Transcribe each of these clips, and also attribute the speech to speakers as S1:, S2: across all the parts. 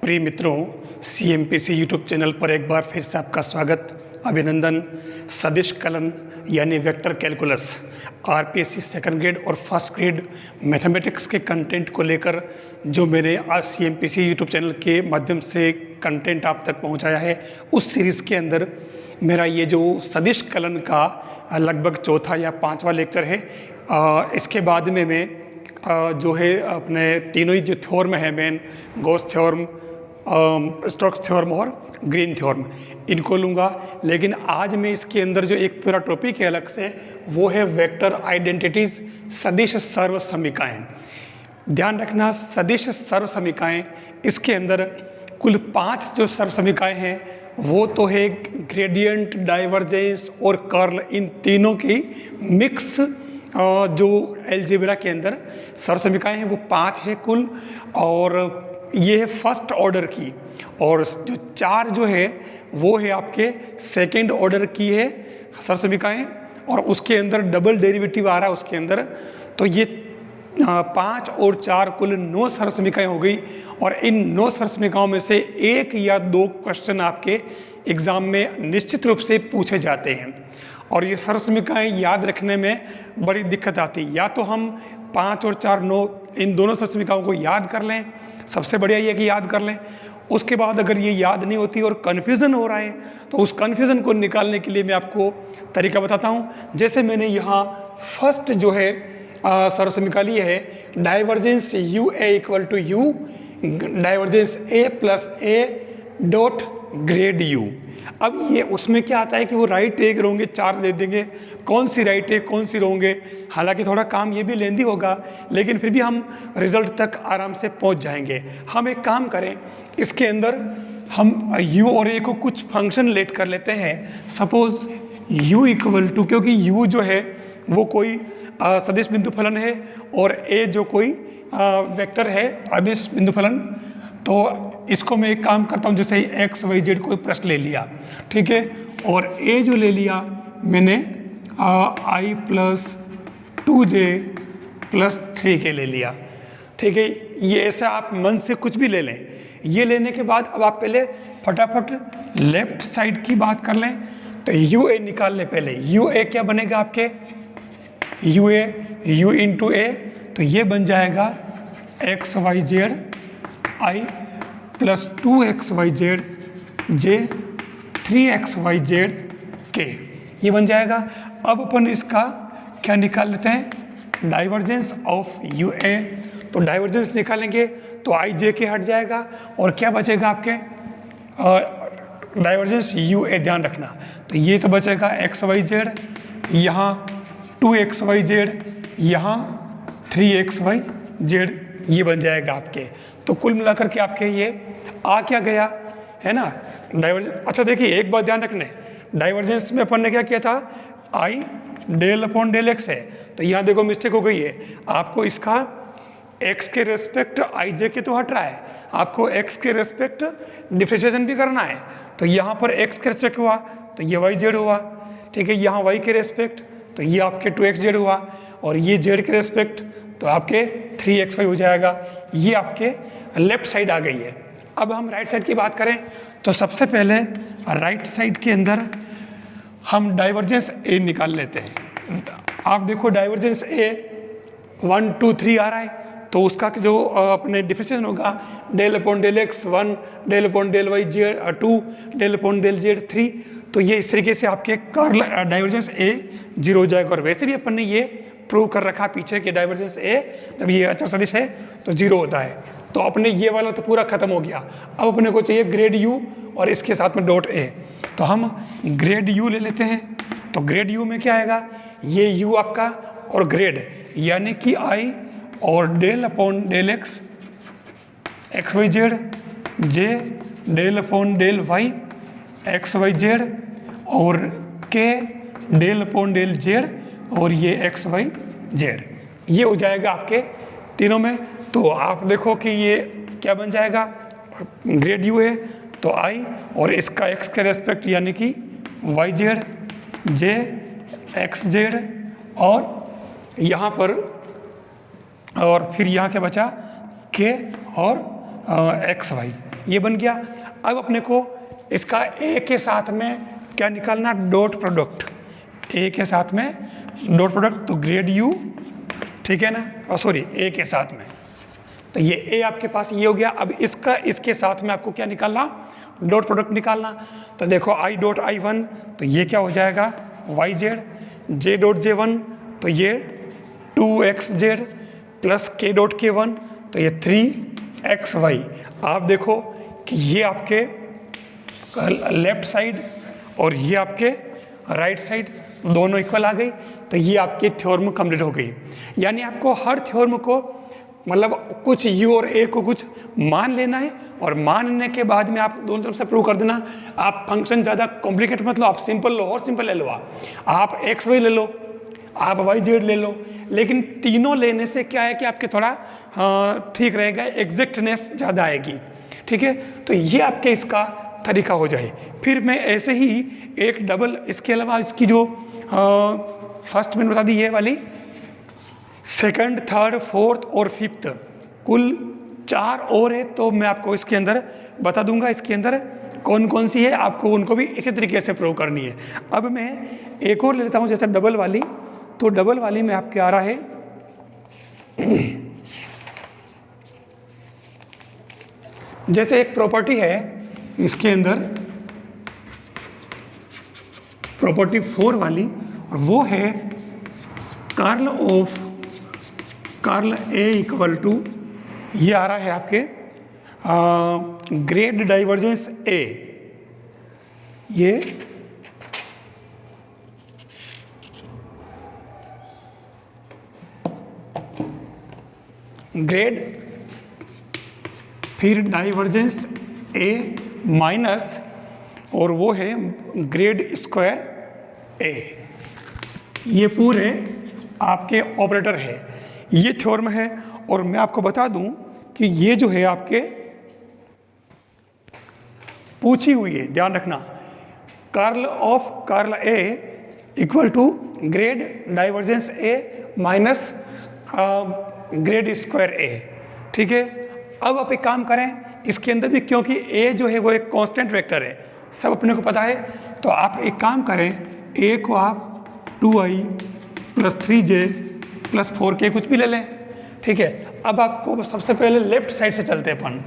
S1: प्रिय मित्रों, CMPC YouTube channel पर एक बार फिर से आपका स्वागत, अभिनंदन। सदिश कलन यानी vector calculus, RPSC second grade और फर्स्ट ग्रेड मैथमेटिक्स के कंटेंट को लेकर जो मैंने CMPC यूट्यूब चैनल के माध्यम से कंटेंट आप तक पहुंचाया है, उस सीरीज़ के अंदर मेरा ये जो सदिश कलन का लगभग चौथा या पांचवा लेक्चर है। इसके बाद में मैं जो है अपने तीनों ही जो थ्योरम है, main Gauss theorem, Stokes theorem और ग्रीन थ्योरम, इनको लूँगा। लेकिन आज मैं इसके अंदर जो एक पूरा टॉपिक है अलग से, वो है वेक्टर आइडेंटिटीज़, सदिश सर्व समीकाएँ। ध्यान रखना, सदिश सर्व समीकाएँ, इसके अंदर कुल 5 जो सर्व समीकाएँ हैं वो तो है ग्रेडियंट, डाइवर्जेंस और कर्ल, इन तीनों की मिक्स जो एलजेब्रा के अंदर सर्व समीकाएँ हैं वो 5 है कुल, और ये है फर्स्ट ऑर्डर की, और जो 4 जो है वो है आपके सेकंड ऑर्डर की है सर्व समीकाएँ, और उसके अंदर डबल डेरिवेटिव आ रहा है उसके अंदर। तो ये 5 और 4 कुल 9 सर्व समीकाएँ हो गई। और इन 9 सर्व समीकाओं में से 1 या 2 क्वेश्चन आपके एग्ज़ाम में निश्चित रूप से पूछे जाते हैं, और ये सर्व समीकाएँ याद रखने में बड़ी दिक्कत आती है। या तो हम 5 और 4, 9 इन दोनों सर्व समीकाओं को याद कर लें, सबसे बढ़िया ये कि याद कर लें। उसके बाद अगर ये याद नहीं होती और कन्फ्यूज़न हो रहा है, तो उस कन्फ्यूज़न को निकालने के लिए मैं आपको तरीका बताता हूँ। जैसे मैंने यहाँ फर्स्ट जो है सर्व समीका ली है, divergence u a equal to u divergence a plus a dot grad u. अब ये उसमें क्या आता है कि वो राइट एक रोंगे 4 दे देंगे, कौन सी राइट है कौन सी रोंगे। हालांकि थोड़ा काम ये भी लेंदी होगा, लेकिन फिर भी हम रिजल्ट तक आराम से पहुंच जाएंगे। हम एक काम करें, इसके अंदर हम u और a को कुछ फंक्शन लेट कर लेते हैं। सपोज u इक्वल टू, क्योंकि u जो है वो कोई सदिश बिंदु फलन है और a जो कोई वेक्टर है अदिश बिंदु फलन, तो इसको मैं एक काम करता हूँ, जैसे एक्स वाई जेड कोई प्रश्न ले लिया, ठीक है, और a जो ले लिया मैंने i plus 2j plus 3k ले लिया, ठीक है। ये ऐसा आप मन से कुछ भी ले लें। ये लेने के बाद अब आप पहले फटाफट लेफ्ट साइड की बात कर लें। तो यू ए निकाल लें पहले। यू ए क्या बनेगा आपके, u a u into a, तो ये बन जाएगा x y z i plus 2x y z j 3x y z k, ये बन जाएगा। अब अपन इसका क्या निकाल लेते हैं, डाइवर्जेंस ऑफ यू ए। तो डाइवर्जेंस निकालेंगे तो आई जे के हट जाएगा, और क्या बचेगा आपके डाइवर्जेंस यू ए, ध्यान रखना। तो ये तो बचेगा एक्स वाई जेड, यहाँ 2x वाई जेड, यहाँ 3x वाई जेड, ये बन जाएगा आपके। तो कुल मिलाकर के आपके ये आ क्या गया है ना, डाइवर्जेंस। अच्छा देखिए एक बात ध्यान रखने, डाइवर्जेंस में अपन ने क्या किया था, आई डेल अपॉन डेल एक्स है, तो यहाँ देखो मिस्टेक हो गई है। आपको इसका x के रेस्पेक्ट आई जे के तो हट रहा है, आपको x के रेस्पेक्ट डिफरेंशिएशन भी करना है। तो यहाँ पर x के रेस्पेक्ट हुआ तो ये वाई जेड हुआ, ठीक है। यहाँ y के रेस्पेक्ट तो ये आपके 2x जेड हुआ, और ये z के रेस्पेक्ट तो आपके 3xy हो जाएगा। ये आपके लेफ्ट साइड आ गई है। अब हम राइट साइड की बात करें, तो सबसे पहले राइट साइड के अंदर हम डाइवर्जेंस ए निकाल लेते हैं। आप देखो डाइवर्जेंस ए 1 2 3 आ रहा है, तो उसका जो अपने डिफरेंशिएशन होगा del upon del x 1, del upon del y z 2, del upon del z 3। तो ये इस तरीके से आपके कर्ल डाइवर्जेंस ए 0 हो जाएगा। और वैसे भी अपन ने ये प्रूव कर रखा पीछे कि डाइवर्जेंस ए जब ये अचर सदिश है तो 0 होता है। तो अपने ये वाला तो पूरा खत्म हो गया। अब अपने को चाहिए ग्रेड यू और इसके साथ में डॉट ए, तो हम ग्रेड यू ले लेते हैं। तो ग्रेड यू में क्या आएगा, ये यू आपका और ग्रेड यानी कि आई और del upon del x x y z j del upon del y x y z और k del upon del z और ये एक्स वाई जेड, ये हो जाएगा आपके तीनों में। तो आप देखो कि ये क्या बन जाएगा, ग्रेड यू है तो आई और इसका एक्स के रेस्पेक्ट यानी कि वाई जेड जे एक्स जेड, और यहाँ पर और फिर यहाँ क्या बचा के और एक्स वाई, ये बन गया। अब अपने को इसका ए के साथ में क्या निकालना, डॉट प्रोडक्ट, ए के साथ में डॉट प्रोडक्ट, तो ग्रेड यू, ठीक है ना, और सॉरी ए के साथ में, तो ये ए आपके पास ये हो गया। अब इसका इसके साथ में आपको क्या निकालना, डॉट प्रोडक्ट निकालना। तो देखो आई डॉट आई वन, तो ये क्या हो जाएगा y z, j dot j one, तो ये 2xz प्लस के डॉट के वन, तो ये 3xy। आप देखो कि ये आपके लेफ्ट साइड और ये आपके राइट साइड दोनों इक्वल आ गई, तो ये आपकी थ्योरम कंप्लीट हो गई। यानी आपको हर थ्योरम को मतलब कुछ यू और ए को कुछ मान लेना है, और मानने के बाद में आप दोनों तरफ से प्रूव कर देना। आप फंक्शन ज़्यादा कॉम्प्लिकेट मत लो, आप सिंपल लो और सिंपल ले लो, आप एक्स वाई ले लो, आप वाई जेड ले लो, लेकिन तीनों लेने से क्या है कि आपके थोड़ा ठीक रहेगा, एग्जैक्टनेस ज़्यादा आएगी, ठीक है। तो ये आपके इसका तरीका हो जाए। फिर मैं ऐसे ही एक डबल, इसके अलावा इसकी जो फर्स्ट मैंने बता दी ये वाली, सेकंड, थर्ड, फोर्थ और फिफ्थ, कुल 4 और है, तो मैं आपको इसके अंदर बता दूंगा इसके अंदर कौन कौन सी है, आपको उनको भी इसी तरीके से प्रूव करनी है। अब मैं एक और ले लेता हूँ, जैसे डबल वाली, तो डबल वाली में आपके आ रहा है जैसे एक प्रॉपर्टी है इसके अंदर, प्रॉपर्टी 4 वाली, और वो है curl of curl A equal to, ये आ रहा है आपके ग्रेड डाइवर्जेंस ए, ये ग्रेड, फिर डाइवर्जेंस ए माइनस, और वो है ग्रेड स्क्वायर ए। ये पूरे आपके ऑपरेटर है, ये थ्योरम है। और मैं आपको बता दूं कि ये जो है आपके पूछी हुई है, ध्यान रखना, curl of curl A equal to grad divergence A minus grad square A, ठीक है। अब आप एक काम करें इसके अंदर भी, क्योंकि ए जो है वो एक कांस्टेंट वेक्टर है, सब अपने को पता है, तो आप एक काम करें, ए को आप 2i plus 3j plus 4k कुछ भी ले लें, ठीक है। अब आपको सबसे पहले लेफ्ट साइड से चलते हैं अपन,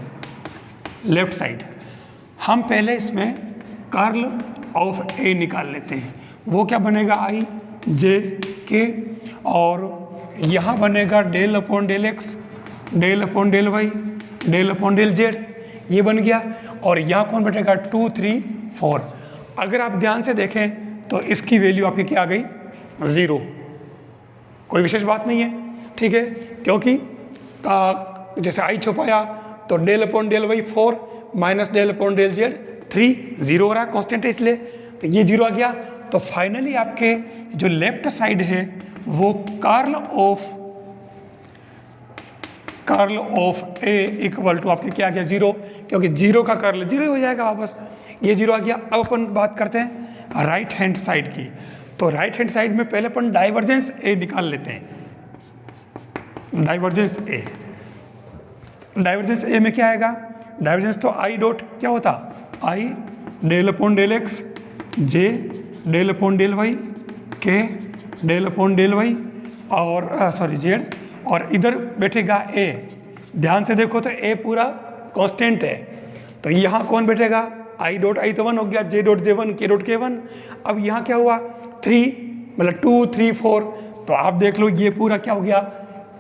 S1: लेफ्ट साइड हम पहले इसमें कर्ल ऑफ ए निकाल लेते हैं। वो क्या बनेगा, आई जे के, और यहाँ बनेगा del upon del x, del upon del y, del upon del z, ये बन गया। और यहाँ कौन बैठेगा, 2 3 4। अगर आप ध्यान से देखें तो इसकी वैल्यू आपकी क्या आ गई, 0, कोई विशेष बात नहीं है, ठीक है। क्योंकि जैसे आई छुपाया तो del upon del y 4 minus del upon del z 3, 0 हो रहा है, कॉन्स्टेंट है इसलिए, तो ये 0 आ गया। तो फाइनली आपके जो लेफ्ट साइड है वो curl of a equal to आपके क्या आ गया, 0, क्योंकि 0 का कर्ल 0 हो जाएगा वापस, ये 0 आ गया। अब अपन बात करते हैं राइट हैंड साइड की। तो राइट हैंड साइड में पहले अपन डाइवर्जेंस ए निकाल लेते हैं। डाइवर्जेंस ए, डाइवर्जेंस ए में क्या आएगा, डाइवर्जेंस तो आई डॉट क्या होता, आई डेल अपॉन डेल एक्स, जे डेल अपॉन डेल वाई, के डेल अपॉन डेल वाई, और सॉरी जेड, और इधर बैठेगा ए। ध्यान से देखो तो ए पूरा कांस्टेंट है, तो यहाँ कौन बैठेगा, आई डॉट आई तो 1 हो गया, जे डॉट जे 1, के डॉट के 1। अब यहाँ क्या हुआ, 3 मतलब 2 3 4, तो आप देख लो ये पूरा क्या हो गया,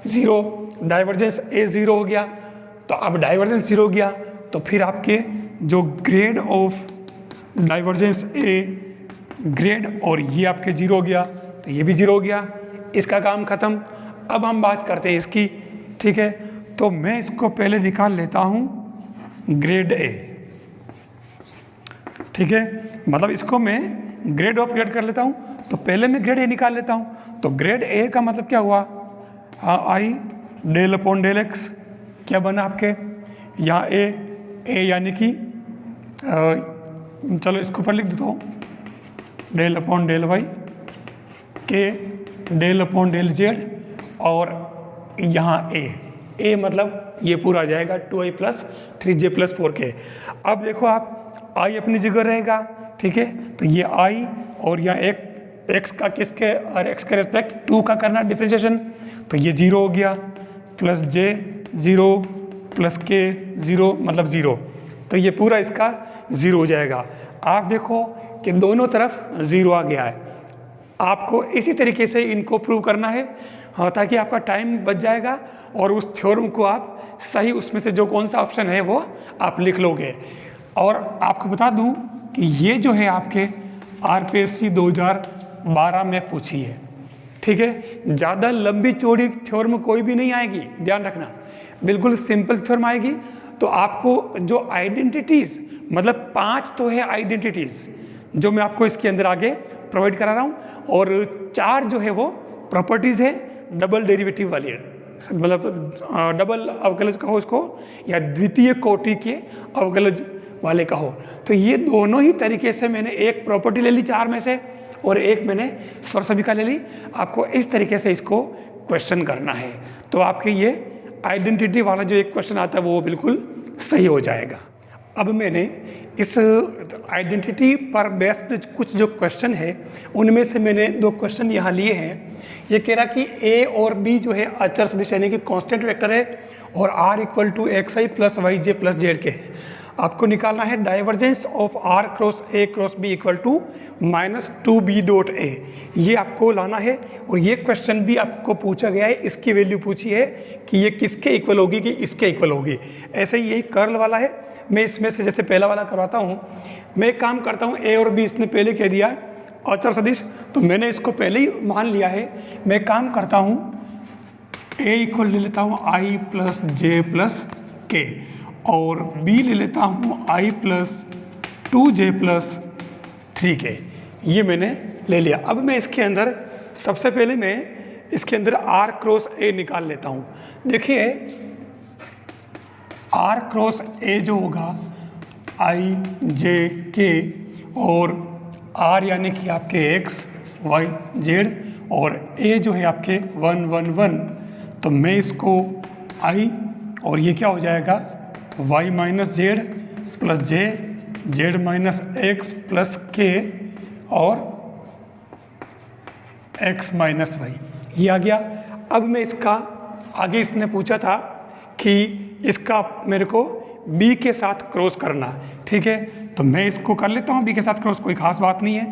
S1: 0, डाइवर्जेंस ए 0 हो गया। तो अब डाइवर्जेंस 0 हो गया, तो फिर आपके जो grade of divergence A, grade, और ये आपके 0 हो गया, तो ये भी 0 हो गया, इसका काम खत्म। अब हम बात करते हैं इसकी, ठीक है। तो मैं इसको पहले निकाल लेता हूँ ग्रेड ए, ठीक है, मतलब इसको मैं ग्रेड ऑफ ग्रेड कर लेता हूँ। तो पहले मैं ग्रेड ए निकाल लेता हूँ। तो ग्रेड ए का मतलब क्या हुआ, आई डेल अपॉन डेल एक्स, क्या बना आपके यहाँ ए यानी कि चलो इसको ऊपर लिख देता हूँ, डेल अपॉन डेल वाई, के डेल अपॉन डेल जेड, और यहाँ ए मतलब ये पूरा आ जाएगा 2i plus 3j plus 4k। अब देखो आप i अपनी जगह रहेगा, ठीक है, तो ये i और यहाँ एक x का किसके और x के रेस्पेक्ट 2 का करना डिफरेंशिएशन, तो ये 0 हो गया, प्लस j 0 प्लस k 0 मतलब 0, तो ये पूरा इसका 0 हो जाएगा। आप देखो कि दोनों तरफ 0 आ गया है। आपको इसी तरीके से इनको प्रूव करना है, हाँ, ताकि आपका टाइम बच जाएगा और उस थ्योरम को आप सही उसमें से जो कौन सा ऑप्शन है वो आप लिख लोगे। और आपको बता दूं कि ये जो है आपके आरपीएससी 2012 में पूछी है, ठीक है। ज़्यादा लंबी चौड़ी थ्योरम कोई भी नहीं आएगी, ध्यान रखना, बिल्कुल सिंपल थ्योरम आएगी। तो आपको जो आइडेंटिटीज़, मतलब 5 तो है आइडेंटिटीज़ जो मैं आपको इसके अंदर आगे प्रोवाइड करा रहा हूँ, और 4 जो है वो प्रॉपर्टीज़ है डबल डेरिवेटिव वाली, मतलब डबल अवकलज कहो इसको, या द्वितीय कोटि के अवकलज वाले कहो। तो ये दोनों ही तरीके से मैंने एक प्रॉपर्टी ले ली 4 में से और एक मैंने स्वरसभिका ले ली। आपको इस तरीके से इसको क्वेश्चन करना है, तो आपके ये आइडेंटिटी वाला जो एक क्वेश्चन आता है वो बिल्कुल सही हो जाएगा। अब मैंने इस आइडेंटिटी पर बेस्ड कुछ जो क्वेश्चन है उनमें से मैंने 2 क्वेश्चन यहाँ लिए हैं। ये कह रहा कि a और b जो है अचर सदिश यानी कि कांस्टेंट वेक्टर है और r equal to xi plus y j plus z k है। आपको निकालना है divergence of r cross a cross b equal to -2b dot a, ये आपको लाना है। और ये क्वेश्चन भी आपको पूछा गया है, इसकी वैल्यू पूछी है कि ये किसके इक्वल होगी कि इसके इक्वल होगी। ऐसे ही यही कर्ल वाला है, मैं इसमें से जैसे पहला वाला करवाता हूँ, मैं एक काम करता हूँ, a और b इसने पहले कह दिया अचर सदिश, तो मैंने इसको पहले ही मान लिया है। मैं काम करता हूँ a इक्वल ले लेता हूँ i प्लस जे प्लस के, और b ले लेता हूँ i plus 2j plus 3k, ये मैंने ले लिया। अब मैं इसके अंदर सबसे पहले मैं इसके अंदर r क्रॉस a निकाल लेता हूँ। देखिए r क्रॉस a जो होगा i j k, और r यानी कि आपके x y z, और a जो है आपके 1 1 1, तो मैं इसको i और ये क्या हो जाएगा y माइनस जेड प्लस जे जेड माइनस एक्स प्लस के और x माइनस वाई, ये आ गया। अब मैं इसका आगे इसने पूछा था कि इसका मेरे को b के साथ क्रॉस करना, ठीक है, तो मैं इसको कर लेता हूँ b के साथ क्रॉस, कोई ख़ास बात नहीं है,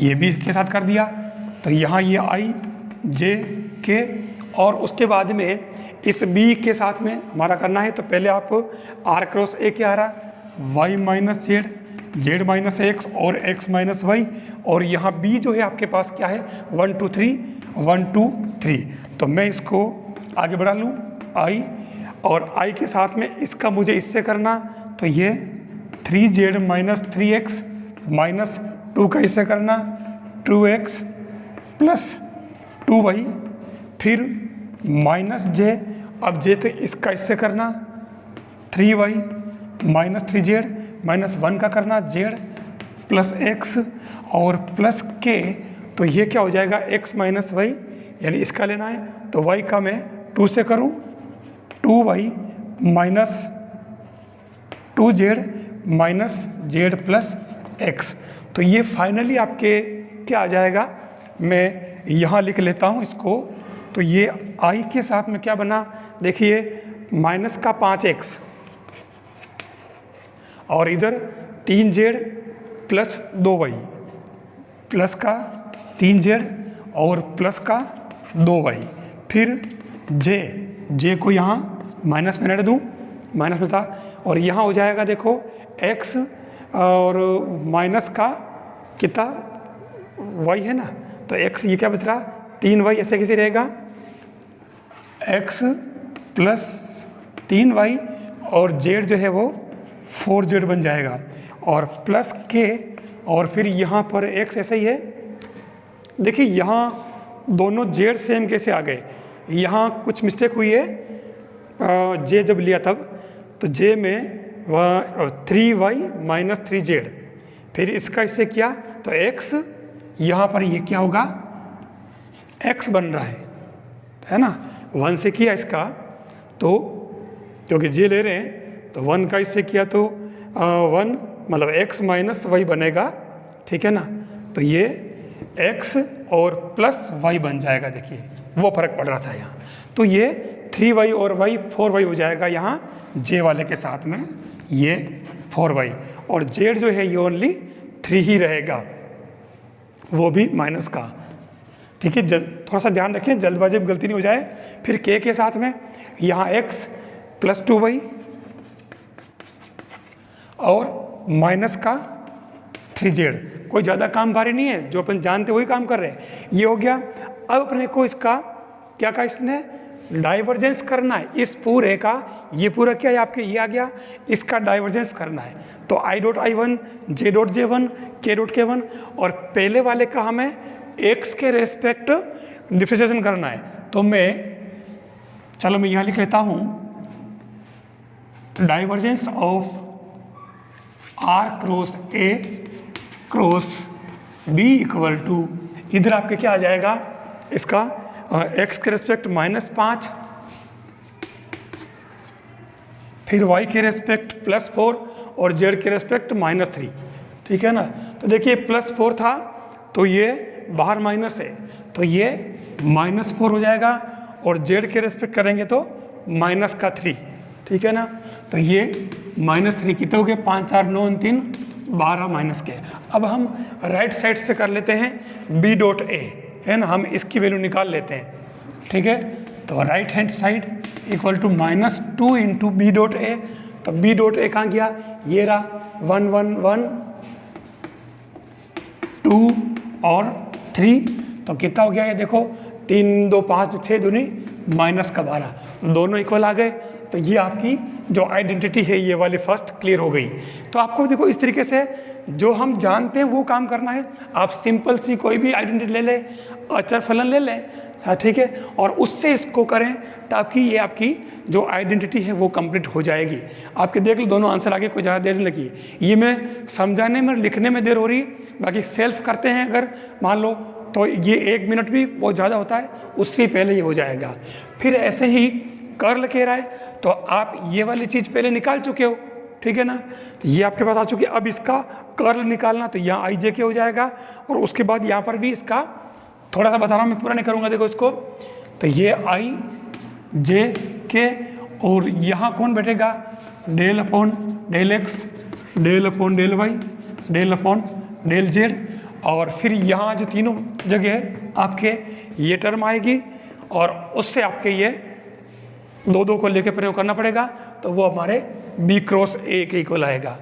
S1: ये b के साथ कर दिया। तो यहाँ ये i j के, और उसके बाद में इस b के साथ में हमारा करना है, तो पहले आप r क्रॉस a क्या आ रहा, y minus Z Z minus x और x माइनस वाई, और यहाँ b जो है आपके पास क्या है 1 2 3 1 2 3, तो मैं इसको आगे बढ़ा लूँ i, और i के साथ में इसका मुझे इससे करना, तो ये 3z माइनस 3x माइनस 2 का इससे करना 2x प्लस 2y, फिर माइनस j, अब j तो इसका इससे करना 3y माइनस 3z माइनस 1 का करना z प्लस x और प्लस k, तो ये क्या हो जाएगा x माइनस वाई, यानी इसका लेना है, तो y का मैं 2 से करूँ 2y minus 2z minus z plus x, तो ये फाइनली आपके क्या आ जाएगा, मैं यहाँ लिख लेता हूँ इसको। तो ये i के साथ में क्या बना, देखिए माइनस का 5x और इधर 3z प्लस 2y, प्लस का 3z और प्लस का 2y, फिर j को यहाँ माइनस में रख दूँ, माइनस में था, और यहाँ हो जाएगा देखो x और माइनस का कितना y है ना, तो x ये क्या बच रहा 3y, ऐसे कैसे रहेगा x प्लस 3y और z जो है वो 4z बन जाएगा, और प्लस k, और फिर यहाँ पर x ऐसा ही है। देखिए यहाँ दोनों z सेम कैसे आ गए, यहाँ कुछ मिस्टेक हुई है, j जब लिया तब तो j में वह 3y माइनस 3z, फिर इसका इससे किया तो x, यहाँ पर ये क्या होगा x बन रहा है ना, 1 से किया इसका, तो क्योंकि जे ले रहे हैं तो 1 का इससे किया तो 1 मतलब x माइनस वाई बनेगा, ठीक है ना। तो ये x और प्लस y बन जाएगा, देखिए वो फर्क पड़ रहा था यहाँ। तो ये 3y और y 4y हो जाएगा यहाँ j वाले के साथ में, ये 4y, और z जो है ये ओनली 3 ही रहेगा, वो भी माइनस का, ठीक है। थोड़ा सा ध्यान रखें, जल्दबाजी में गलती नहीं हो जाए। फिर k के साथ में यहाँ x प्लस 2y और माइनस का 3z। कोई ज़्यादा काम भारी नहीं है, जो अपन जानते वही काम कर रहे हैं। ये हो गया। अब अपने को इसका क्या कहा इसने, डाइवर्जेंस करना है इस पूरे का। ये पूरा क्या है आपके, ये आ गया, इसका डाइवर्जेंस करना है। तो I dot I1, J dot J1, के डॉट K1, और पहले वाले का हमें x के रेस्पेक्ट डिफरेंशिएशन करना है। तो चलो मैं यहाँ लिख लेता हूँ, divergence of R cross A cross B equal to, इधर आपके क्या आ जाएगा, इसका x के रेस्पेक्ट -5, फिर y के रेस्पेक्ट +4 और z के रेस्पेक्ट -3, ठीक है ना। तो देखिए +4 था तो ये बाहर माइनस है, तो ये -4 हो जाएगा, और z के रेस्पेक्ट करेंगे तो -3, ठीक है ना। तो ये -3 कितने हो गए, 5 4 9 3 12 माइनस के। अब हम राइट साइड से कर लेते हैं b डॉट a, है ना, हम इसकी वैल्यू निकाल लेते हैं, ठीक है। तो right hand side equal to -2 into b dot a. तो बी डॉट ए कहाँ गया, ये रहा 1 1 1 2 और 3, तो कितना हो गया ये देखो, 3 2 5 6 दूनी -12, दोनों इक्वल आ गए। तो ये आपकी जो आइडेंटिटी है ये वाली फर्स्ट क्लियर हो गई। तो आपको देखो इस तरीके से जो हम जानते हैं वो काम करना है। आप सिंपल सी कोई भी आइडेंटिटी ले लें, अचर फलन ले लें, ठीक है, और उससे इसको करें ताकि ये आपकी जो आइडेंटिटी है वो कंप्लीट हो जाएगी। आपके देख लो दोनों आंसर आगे, कोई ज़्यादा देर नहीं लगी। ये मैं समझाने में लिखने में देर हो रही, बाकी सेल्फ करते हैं अगर मान लो तो ये 1 मिनट भी बहुत ज़्यादा होता है, उससे पहले ये हो जाएगा। फिर ऐसे ही कर्ल कह रहा है तो आप ये वाली चीज़ पहले निकाल चुके हो, ठीक है ना। तो ये आपके पास आ चुकी है। अब इसका कर्ल निकालना, तो यहाँ आई जे के हो जाएगा, और उसके बाद यहाँ पर भी इसका थोड़ा सा बता रहा हूँ, मैं पूरा नहीं करूँगा, देखो इसको। तो ये आई जे के, और यहाँ कौन बैठेगा, del upon del x, del upon del y, del upon del z, और फिर यहाँ जो तीनों जगह आपके ये टर्म आएगी, और उससे आपके ये 2 को लेके प्रयोग करना पड़ेगा, तो वो हमारे b क्रॉस a के इक्वल आएगा।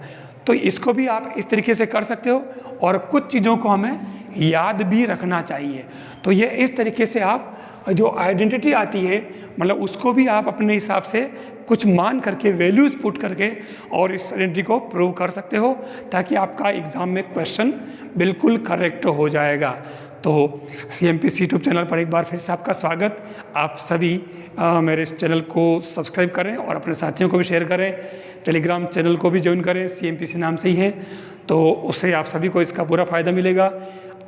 S1: तो इसको भी आप इस तरीके से कर सकते हो, और कुछ चीज़ों को हमें याद भी रखना चाहिए। तो ये इस तरीके से आप जो आइडेंटिटी आती है, मतलब उसको भी आप अपने हिसाब से कुछ मान करके, वैल्यूज़ पुट करके, और इस आइडेंटिटी को प्रूव कर सकते हो, ताकि आपका एग्ज़ाम में क्वेश्चन बिल्कुल करेक्ट हो जाएगा। तो CMPC यूट्यूब चैनल पर एक बार फिर से आपका स्वागत। आप सभी मेरे इस चैनल को सब्सक्राइब करें और अपने साथियों को भी शेयर करें। टेलीग्राम चैनल को भी ज्वाइन करें, CMPC नाम से ही है, तो उससे आप सभी को इसका पूरा फ़ायदा मिलेगा।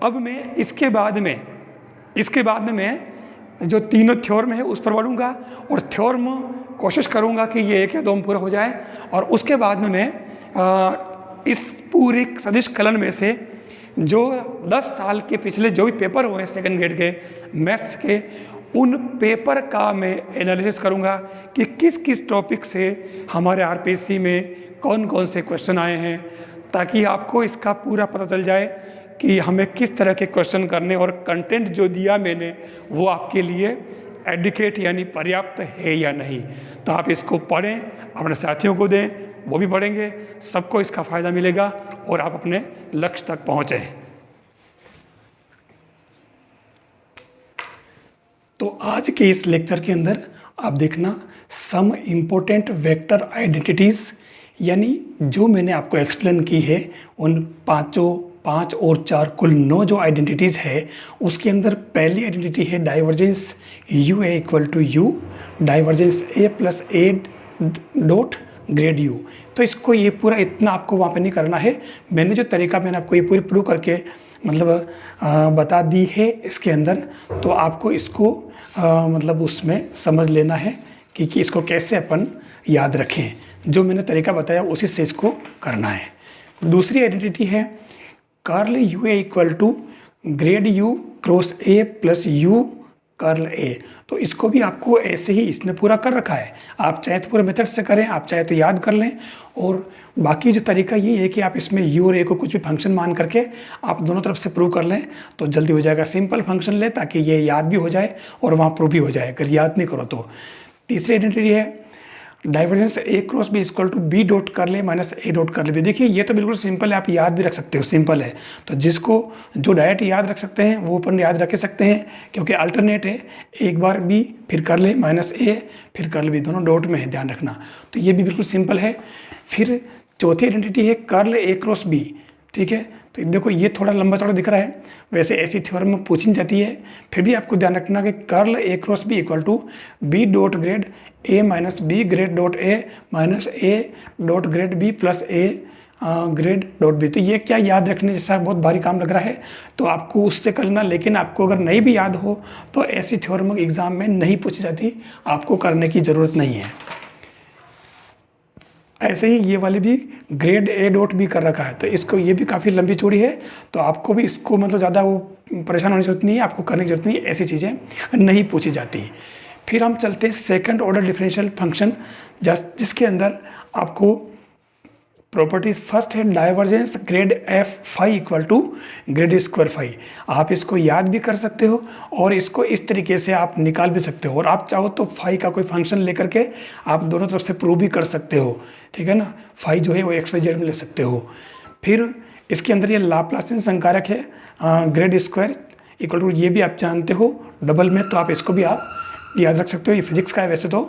S1: अब मैं इसके बाद में मैं जो तीनों थ्योरम है उस पर बढ़ूँगा, और थ्योरम कोशिश करूँगा कि ये 1 या 2 में पूरा हो जाए, और उसके बाद में मैं इस पूरे सदिश कलन में से जो 10 साल के पिछले जो भी पेपर हुए हैं सेकंड ग्रेड के मैथ्स के, उन पेपर का मैं एनालिसिस करूंगा कि किस किस टॉपिक से हमारे आरपीएससी में कौन कौन से क्वेश्चन आए हैं, ताकि आपको इसका पूरा पता चल जाए कि हमें किस तरह के क्वेश्चन करने, और कंटेंट जो दिया मैंने वो आपके लिए एडिकेट यानी पर्याप्त है या नहीं। तो आप इसको पढ़ें, अपने साथियों को दें, वो भी पढ़ेंगे, सबको इसका फ़ायदा मिलेगा, और आप अपने लक्ष्य तक पहुँचें। तो आज के इस लेक्चर के अंदर आप देखना सम इम्पोर्टेंट वेक्टर आइडेंटिटीज़, यानी जो मैंने आपको एक्सप्लेन की है उन 5 और 4 कुल 9 जो आइडेंटिटीज़ है, उसके अंदर पहली आइडेंटिटी है divergence u a equal to u, divergence a plus a dot grad u. तो इसको ये पूरा इतना आपको वहाँ पे नहीं करना है, मैंने जो तरीका मैंने आपको ये पूरी प्रूव करके मतलब बता दी है इसके अंदर, तो आपको इसको मतलब उसमें समझ लेना है कि इसको कैसे अपन याद रखें। जो मैंने तरीका बताया उसी से इसको करना है। दूसरी आइडेंटिटी है curl u a equal to grad u cross a plus u curl a. तो इसको भी आपको ऐसे ही इसने पूरा कर रखा है। आप चाहे तो पूरे मेथड से करें, आप चाहे तो याद कर लें। और बाकी जो तरीका ये है कि आप इसमें यू और ए को कुछ भी फंक्शन मान करके आप दोनों तरफ से प्रूव कर लें तो जल्दी हो जाएगा। सिंपल फंक्शन लें ताकि ये याद भी हो जाए और वहाँ प्रूव भी हो जाए अगर याद नहीं करो तो। तीसरी आइडेंटिटी है divergence a cross b equal to b dot कर ले माइनस ए डॉट कर ले। देखिए ये तो बिल्कुल सिंपल है, आप याद भी रख सकते हो, सिंपल है। तो जिसको जो डायरेक्ट याद रख सकते हैं वो अपन याद रख सकते हैं क्योंकि अल्टरनेट है। एक बार बी फिर कर ले माइनस ए फिर कर ले बी, दोनों डॉट में है, ध्यान रखना। तो ये भी बिल्कुल सिंपल है। फिर चौथी आइडेंटिटी है कर्ल ए क्रॉस बी, ठीक है। तो देखो ये थोड़ा लंबा चौड़ा दिख रहा है, वैसे ऐसी थ्योरम में पूछी जाती है। फिर भी आपको ध्यान रखना कि curl a cross b equal to b dot grad a minus b grad dot a minus a dot grad b plus a grad dot b. तो ये क्या याद रखने जैसा बहुत भारी काम लग रहा है तो आपको उससे करना, लेकिन आपको अगर नहीं भी याद हो तो ऐसी थ्योरम एग्जाम में नहीं पूछी जाती, आपको करने की ज़रूरत नहीं है। ऐसे ही ये वाली भी ग्रेड ए डॉट बी कर रखा है, तो इसको ये भी काफ़ी लंबी चौड़ी है। तो आपको भी इसको मतलब ज़्यादा वो परेशान होने की जरूरत नहीं है, आपको करने की जरूरत नहीं है, ऐसी चीज़ें नहीं पूछी जाती। फिर हम चलते हैं सेकंड ऑर्डर डिफरेंशियल फंक्शन जिसके अंदर आपको प्रॉपर्टीज फर्स्ट है divergence grad f phi equal to grad square phi. आप इसको याद भी कर सकते हो और इसको इस तरीके से आप निकाल भी सकते हो। और आप चाहो तो फाई का कोई फंक्शन लेकर के आप दोनों तरफ से प्रूव भी कर सकते हो, ठीक है ना। फाई जो है वो एक्स वाई जेड में ले सकते हो। फिर इसके अंदर ये लाप्लासियन संकारक है ग्रेड स्क्वायर इक्वल टू, ये भी आप जानते हो डबल में, तो आप इसको भी आप याद रख सकते हो। ये फिजिक्स का है वैसे तो,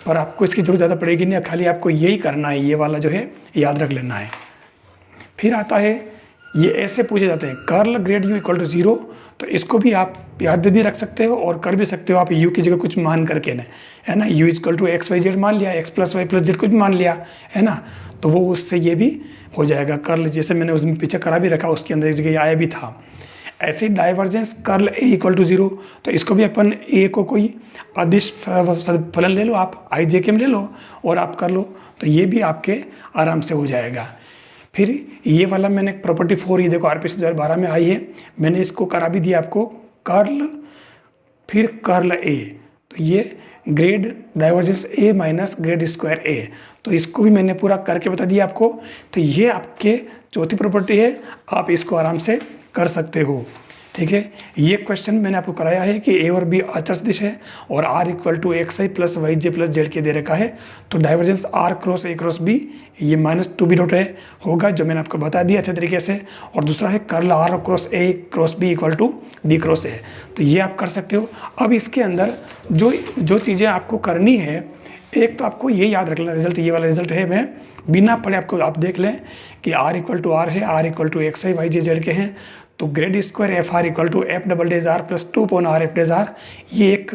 S1: पर आपको इसकी जरूरत ज़्यादा पड़ेगी नहीं, खाली आपको यही करना है, ये वाला जो है याद रख लेना है। फिर आता है ये ऐसे पूछे जाते हैं curl grad u equal to 0, तो इसको भी आप याद भी रख सकते हो और कर भी सकते हो आप यू की जगह कुछ मान करके ना, है ना। U equal to x y z मान लिया, x plus y plus z कुछ मान लिया, है ना। तो वो उससे ये भी हो जाएगा कर्ल, जैसे मैंने उसमें पीछे करा भी रखा, उसके अंदर एक जगह आया भी था। ऐसे divergence curl A equal to 0, तो इसको भी अपन ए को कोई अदिश फलन ले लो, आप आई जे के में ले लो और आप कर लो, तो ये भी आपके आराम से हो जाएगा। फिर ये वाला मैंने प्रॉपर्टी 4, ये देखो आरपीसी 2012 में आई है, मैंने इसको करा भी दिया आपको कर्ल फिर कर्ल ए, तो ये grade divergence A minus grad square ए, तो इसको भी मैंने पूरा करके बता दिया आपको। तो ये आपके चौथी प्रॉपर्टी है, आप इसको आराम से कर सकते हो, ठीक है। ये क्वेश्चन मैंने आपको कराया है कि ए और बी अचर सदिश है और r equal to x i plus y j plus z k दे रखा है। तो divergence r cross a cross b ये माइनस 2b डॉट है होगा, जो मैंने आपको बता दिया अच्छे तरीके से। और दूसरा है curl r cross a cross b equal to b cross a, तो ये आप कर सकते हो। अब इसके अंदर जो चीज़ें आपको करनी है, एक तो आपको ये याद रख लेना, रिजल्ट ये वाला रिजल्ट है, मैं बिना पढ़े आपको आप देख लें कि आर इक्वल टू आर है, r equal to x i y j z k हैं, तो grad square f r equal to f double dash r plus 2 upon r f dash r, ये एक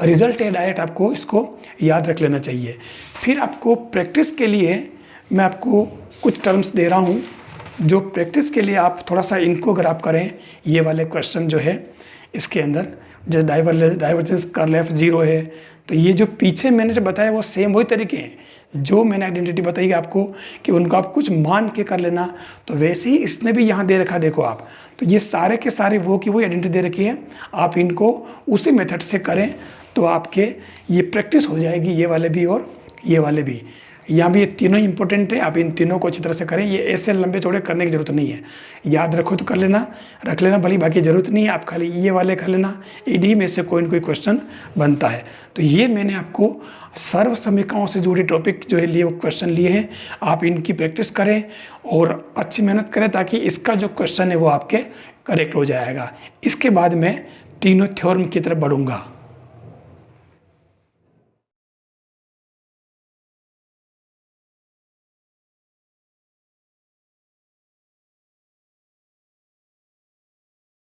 S1: रिजल्ट है, डायरेक्ट आपको इसको याद रख लेना चाहिए। फिर आपको प्रैक्टिस के लिए मैं आपको कुछ टर्म्स दे रहा हूँ, जो प्रैक्टिस के लिए आप थोड़ा सा इनको अगर आप करें, ये वाले क्वेश्चन जो है इसके अंदर जैसे डाइवर्जेंस कर्ल एफ 0 है, तो ये जो पीछे मैंने जो बताया वो सेम वही तरीके हैं जो मैंने आइडेंटिटी बताई आपको कि उनको आप कुछ मान के कर लेना, तो वैसे ही इसने भी यहाँ दे रखा, देखो आप, तो ये सारे के सारे वो की वही आइडेंटिटी दे रखी है, आप इनको उसी मेथड से करें तो आपके ये प्रैक्टिस हो जाएगी, ये वाले भी और ये वाले भी। यहाँ भी ये तीनों ही इंपॉर्टेंट है, आप इन तीनों को अच्छी तरह से करें। ये ऐसे लंबे चौड़े करने की ज़रूरत नहीं है, याद रखो तो कर लेना, रख लेना, भली बाकी ज़रूरत नहीं है, आप खाली ये वाले कर लेना, इन्हीं में से कोई न कोई क्वेश्चन बनता है। तो ये मैंने आपको सर्व समीकरणों से जुड़े टॉपिक जो है लिए वो क्वेश्चन लिए हैं, आप इनकी प्रैक्टिस करें और अच्छी मेहनत करें ताकि इसका जो क्वेश्चन है वो आपके करेक्ट हो जाएगा। इसके बाद मैं तीनों थ्योरम की तरफ बढ़ूँगा।